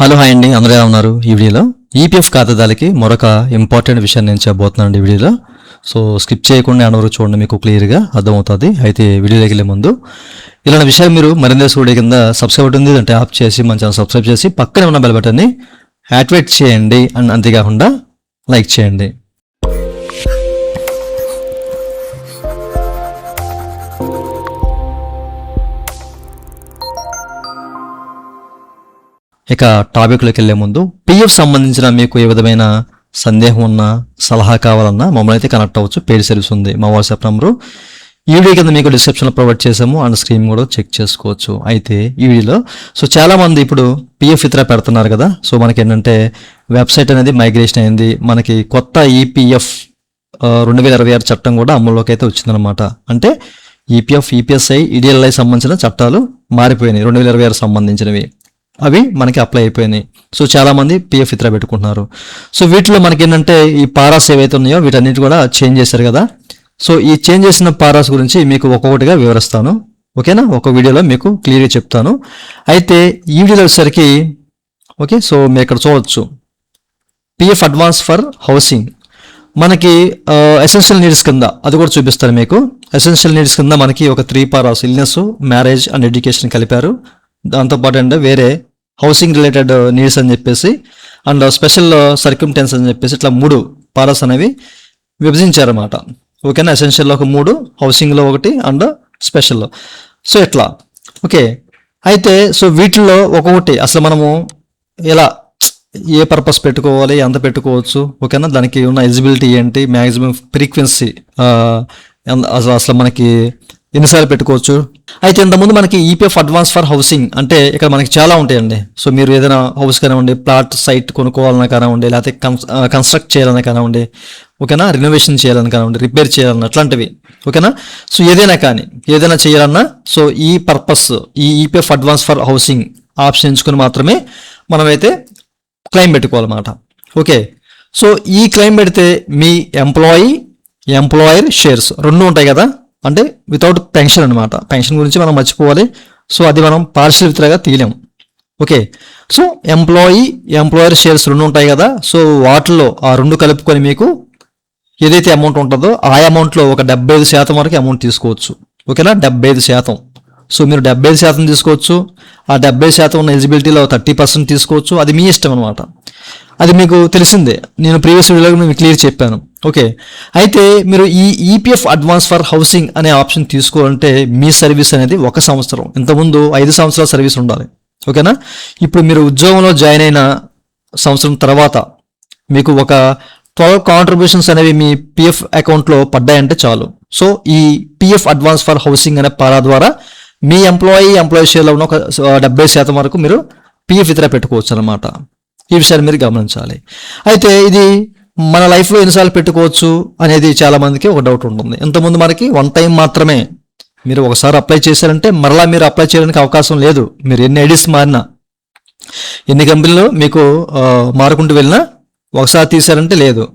Hello hi అండి, అందరూ ఎలా ఉన్నారు? ఈ వీడియోలో ఈపీఎఫ్ ఖాతాదారులకి మరొక ఇంపార్టెంట్ విషయాన్ని నేను చెప్పబోతున్నాను ఈ వీడియోలో. సో స్కిప్ చేయకుండా ఎవరు చూడండి, మీకు క్లియర్గా అర్థమవుతుంది. అయితే వీడియోలోకి వెళ్ళే ముందు ఇలాంటి విషయాలు మీరు మరింత వీడియో కింద సబ్స్క్రైబ్ ఉంటుంది అంటే ఆప్ చేసి మన ఛానల్ సబ్స్క్రైబ్ చేసి పక్కనే ఉన్న బెల్ బటన్ని యాక్టివేట్ చేయండి అండ్ అంతేకాకుండా లైక్ చేయండి. ఇక టాపిక్లోకి వెళ్ళే ముందు పిఎఫ్ సంబంధించిన మీకు ఏ విధమైన సందేహం ఉన్నా సలహా కావాలన్నా మమ్మల్ని అయితే కనెక్ట్ అవ్వచ్చు. పెయిడ్ సర్వీస్ ఉంది, మా వాట్సాప్ నెంబరు ఈ వీడియో కింద మీకు డిస్క్రిప్షన్లో ప్రొవైడ్ చేసాము అండ్ స్క్రీన్ కూడా చెక్ చేసుకోవచ్చు. అయితే ఈ వీడియోలో చాలామంది ఇప్పుడు పిఎఫ్ విత్డ్రా పెడుతున్నారు కదా. సో మనకి ఏంటంటే వెబ్సైట్ అనేది మైగ్రేషన్ అయింది, మనకి కొత్త ఈపీఎఫ్ 2026 చట్టం కూడా అమల్లోకి అయితే వచ్చిందనమాట. అంటే ఈపీఎఫ్, ఈపీఎస్ఐ, ఈడీఎల్ఐ సంబంధించిన చట్టాలు మారిపోయినాయి, 2026 సంబంధించినవి అవి మనకి అప్లై అయిపోయినాయి. సో చాలామంది పిఎఫ్ విత్డ్రా పెట్టుకుంటున్నారు. సో వీటిలో మనకి ఏంటంటే ఈ పారాస్ ఏవైతే ఉన్నాయో వీటన్నిటి కూడా చేంజ్ చేశారు కదా. సో ఈ చేంజ్ చేసిన పారాస్ గురించి మీకు ఒక్కొక్కటిగా వివరిస్తాను, ఓకేనా? ఒక వీడియోలో మీకు క్లియర్గా చెప్తాను. అయితే ఈ వీడియోలో వచ్చేసరికి ఓకే, సో మీరు ఇక్కడ చూడవచ్చు పిఎఫ్ అడ్వాన్స్ ఫర్ హౌసింగ్ మనకి ఎసెన్షియల్ నీడ్స్ కింద అది కూడా చూపిస్తాను మీకు. ఎసెన్షియల్ నీడ్స్ కింద మనకి ఒక 3 paras illness, marriage and education కలిపారు. దాంతోపాటు అంటే వేరే హౌసింగ్ రిలేటెడ్ నీడ్స్ అని చెప్పేసి అండ్ స్పెషల్ సర్క్యూమ్టెన్స్ అని చెప్పేసి ఇట్లా 3 పారాస్ అనేవి విభజించారన్నమాట. ఓకేనా? ఎసెన్షియల్లో ఒక 3, హౌసింగ్లో 1 అండ్ స్పెషల్లో. సో ఇట్లా ఓకే. అయితే సో వీటిల్లో ఒక్కొక్కటి అసలు మనము ఎలా ఏ పర్పస్ పెట్టుకోవాలి, ఎంత పెట్టుకోవచ్చు, ఓకేనా? దానికి ఉన్న ఎలిజిబిలిటీ ఏంటి, మ్యాక్సిమం ఫ్రీక్వెన్సీ అసలు మనకి ఎన్నిసార్లు పెట్టుకోవచ్చు. అయితే ఇంతకుముందు మనకి ఈపీఎఫ్ అడ్వాన్స్ ఫర్ హౌసింగ్ అంటే ఇక్కడ మనకి చాలా ఉంటాయండి. సో మీరు ఏదైనా హౌస్ కానివ్వండి, ప్లాట్ సైట్ కొనుక్కోవాలన్నా కానివ్వండి, లేకపోతే కన్స్ట్రక్ట్ చేయాలన్నా కానివ్వండి, ఓకేనా, రెనోవేషన్ చేయాలని కానివ్వండి, రిపేర్ చేయాలన్నా అట్లాంటివి, ఓకేనా? సో ఏదైనా చేయాలన్నా సో ఈ పర్పస్ ఈ EPF advance for housing option ఎంచుకొని మాత్రమే మనమైతే క్లెయిమ్ పెట్టుకోవాలన్నమాట. ఓకే. సో ఈ క్లెయిమ్ పెడితే మీ ఎంప్లాయర్ షేర్స్ 2 ఉంటాయి కదా, అంటే వితౌట్ పెన్షన్ అనమాట. పెన్షన్ గురించి మనం మర్చిపోవాలి. సో అది మనం పార్షియల్ విత్డ్రాగా తీయలేం. ఓకే. సో ఎంప్లాయర్ షేర్స్ 2 ఉంటాయి కదా. సో వాటిలో ఆ 2 కలుపుకొని మీకు ఏదైతే అమౌంట్ ఉంటుందో ఆ అమౌంట్లో ఒక 75% వరకు అమౌంట్ తీసుకోవచ్చు. ఓకేనా? 75%. సో మీరు 75% తీసుకోవచ్చు. ఆ 70% ఉన్న ఎలిజిబిలిటీలో 30% తీసుకోవచ్చు. అది మీ ఇష్టం అనమాట. అది మీకు తెలిసిందే, నేను ప్రీవియస్ వీడియోలో మీకు క్లియర్ చెప్పాను. ఓకే. అయితే మీరు ఈ ఈపీఎఫ్ అడ్వాన్స్ ఫర్ హౌసింగ్ అనే ఆప్షన్ తీసుకోవాలంటే మీ సర్వీస్ అనేది 1 సంవత్సరం, ఇంతకుముందు 5 సంవత్సరాల సర్వీస్ ఉండాలి. ఓకేనా? ఇప్పుడు మీరు ఉద్యోగంలో జాయిన్ అయిన సంవత్సరం తర్వాత మీకు ఒక 12 కాంట్రిబ్యూషన్స్ అనేవి మీ పిఎఫ్ అకౌంట్లో పడ్డాయంటే చాలు. సో ఈ పిఎఫ్ అడ్వాన్స్ ఫర్ హౌసింగ్ అనే పారా ద్వారా మీ ఎంప్లాయీ షేర్లో ఉన్న ఒక 70% వరకు మీరు పిఎఫ్ విత్డ్రా పెట్టుకోవచ్చు అనమాట. ఈ విషయాన్ని మీరు గమనించాలి. అయితే ఇది మన లైఫ్లో ఎన్నిసార్లు పెట్టుకోవచ్చు అనేది చాలా మందికి ఒక డౌట్ ఉంటుంది. ఇంతకుముందు మనకి 1 టైం మాత్రమే, మీరు ఒకసారి అప్లై చేశారంటే మరలా మీరు అప్లై చేయడానికి అవకాశం లేదు. మీరు ఎన్ని ఐడీస్ మారినా, ఎన్ని కంపెనీలు మీకు మారుకుంటూ వెళ్ళినా ఒకసారి తీశారంటే లేదు.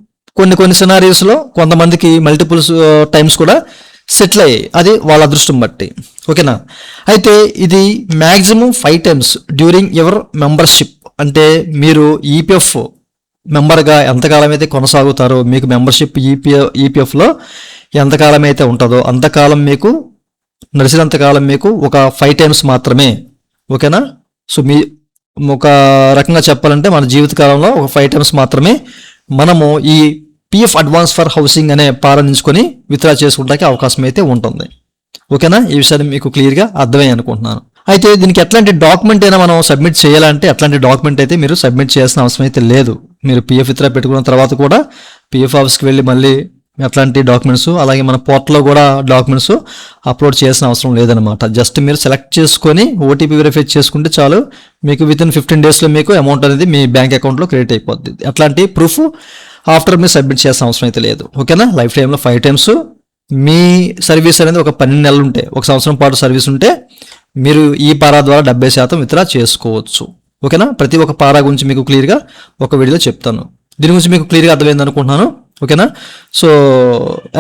కొన్ని సినారియోస్లో కొంతమందికి మల్టిపుల్స్ టైమ్స్ కూడా సెటిల్ అయ్యాయి, అది వాళ్ళ అదృష్టం బట్టి. ఓకేనా? అయితే ఇది maximum 5 times during your membership. అంటే మీరు ఈపీఎఫ్ మెంబర్గా ఎంతకాలం అయితే కొనసాగుతారో, మీకు మెంబర్షిప్ ఈపీఎఫ్లో ఎంతకాలం అయితే ఉంటుందో అంతకాలం మీకు నడిచినంతకాలం మీకు ఒక 5 టైమ్స్ మాత్రమే. ఓకేనా? సో మీ ఒక రకంగా చెప్పాలంటే మన జీవితకాలంలో ఒక 5 టైమ్స్ మాత్రమే మనము ఈ పిఎఫ్ అడ్వాన్స్ ఫర్ హౌసింగ్ అనే ప్రారంభించుకొని విత్డ్రా చేసుకుంటానికి అవకాశం అయితే ఉంటుంది. ఓకేనా? ఈ విషయాన్ని మీకు క్లియర్గా అర్థమై అనుకుంటున్నాను. అయితే దీనికి ఎట్లాంటి డాక్యుమెంట్ అయినా మనం సబ్మిట్ చేయాలంటే అట్లాంటి డాక్యుమెంట్ అయితే మీరు సబ్మిట్ చేయాల్సిన అవసరం అయితే లేదు. మీరు పిఎఫ్ విత్డ్రా పెట్టుకున్న తర్వాత కూడా పిఎఫ్ ఆఫీస్కి వెళ్ళి మళ్ళీ అట్లాంటి డాక్యుమెంట్స్, అలాగే మన పోర్టల్లో కూడా డాక్యుమెంట్స్ అప్లోడ్ చేయాల్సిన అవసరం లేదనమాట. జస్ట్ మీరు సెలెక్ట్ చేసుకొని ఓటీపీ వెరిఫై చేసుకుంటే చాలు, మీకు వితిన్ 15 డేస్లో మీకు అమౌంట్ అనేది మీ బ్యాంక్ అకౌంట్లో క్రెడిట్ అయిపోద్ది. అట్లాంటి ప్రూఫ్ ఆఫ్టర్ మీరు సబ్మిట్ చేయాల్సిన అవసరం అయితే లేదు. ఓకేనా? లైఫ్ టైంలో 5 టైమ్స్ మీ సర్వీస్ అనేది ఒక 12 నెలలు ఉంటే, 1 సంవత్సరం పాటు సర్వీస్ ఉంటే మీరు ఈ పారా ద్వారా 70% విత్డ్రా చేసుకోవచ్చు. ఓకేనా? ప్రతి ఒక్క పారా గురించి మీకు క్లియర్గా ఒక వీడియోలో చెప్తాను. దీని గురించి మీకు క్లియర్గా అర్థమైంది అనుకుంటున్నాను. ఓకేనా? సో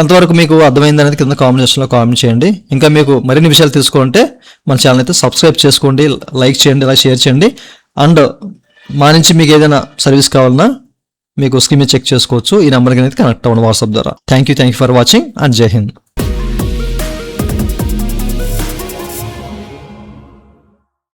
ఎంతవరకు మీకు అర్థమైంది అనేది కింద కామెంట్ సెక్షన్లో కామెంట్ చేయండి. ఇంకా మీకు మరిన్ని విషయాలు తెలుసుకోవాలంటే మన ఛానల్ అయితే సబ్స్క్రైబ్ చేసుకోండి, లైక్ చేయండి, ఇలా షేర్ చేయండి అండ్ మా నుంచి మీకు ఏదైనా సర్వీస్ కావాలన్నా మీకు స్క్రీన్ మీద చెక్ చేసుకోవచ్చు. ఈ నెంబర్కి అనేది కనెక్ట్ అవ్వండి వాట్సాప్ ద్వారా. Thank you for watching and జై హింద్.